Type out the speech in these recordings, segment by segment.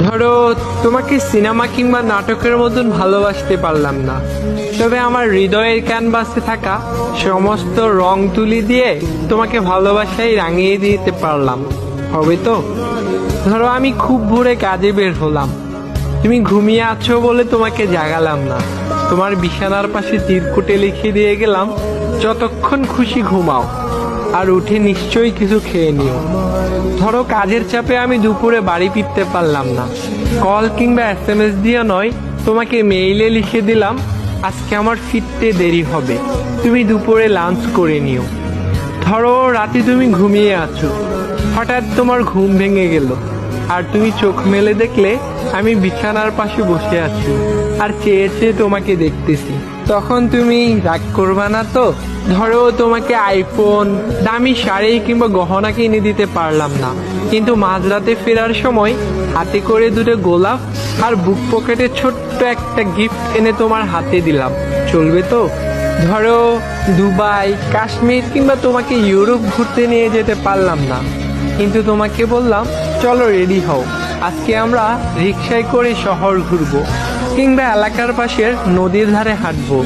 ধরো, তোমাকে সিনেমা কিংবা নাটকের মতন ভালোবাসতে পারলাম না, তবে আমার হৃদয়ের ক্যানভাসে থাকা সমস্ত রং তুলি দিয়ে তোমাকে ভালোবাসায় রাঙিয়ে দিতে পারলাম। হবে তো? ধরো, আমি খুব ভোরে কাজে বের হলাম, তুমি ঘুমিয়ে আছো বলে তোমাকে জাগালাম না। তোমার বিছানার পাশে চিরকুটে লিখে দিয়ে গেলাম, যতক্ষণ খুশি ঘুমাও, আর উঠে নিশ্চয়ই কিছু খেয়ে নিও। ধরো, কাজের চাপে আমি দুপুরে বাড়ি ফিরতে পারলাম না, কল কিংবা SMS দিয়ে নয়, তোমাকে মেইলে লিখে দিলাম, আজকে আমার ফিরতে দেরি হবে, তুমি দুপুরে লাঞ্চ করে নিও। ধরো, রাতে তুমি ঘুমিয়ে আছো, হঠাৎ তোমার ঘুম ভেঙে গেল, আর তুমি চোখ মেলে দেখলে আমি বিছানার পাশে বসে আছি আর চেয়ে চেয়ে তোমাকে দেখতেছি। তখন তুমি রাগ করবা না তো? ধরো, তোমাকে আইফোন, দামি শাড়ি কিংবা গহনা কিনে দিতে পারলাম না, কিন্তু মাঝরাতে ফেরার সময় হাতে করে দুটো গোলাপ আর বুক পকেটে ছোট্ট একটা গিফট এনে তোমার হাতে দিলাম। চলবে তো? ধরো, দুবাই, কাশ্মীর কিংবা তোমাকে ইউরোপ ঘুরতে নিয়ে যেতে পারলাম না, কিন্তু তোমাকে বললাম, চলো রেডি হও, আজকে আমরা রিক্সায় করে শহর ঘুরবো কিংবা এলাকার পাশের নদীর ধারে হাঁটবো।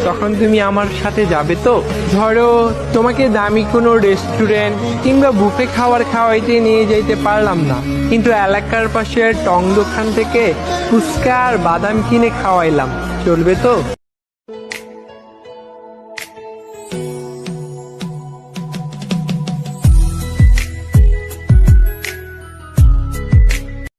তখন তুমি আমার সাথে যাবে তো? ধরো, তোমাকে দামি কোনো রেস্টুরেন্ট কিংবা বুফে খাওয়াইতে নিয়ে যেতে পারলাম না, কিন্তু এলাকার পাশের টং দোকান থেকে ফুচকা আর বাদাম কিনে খাওয়াইলাম। চলবে তো?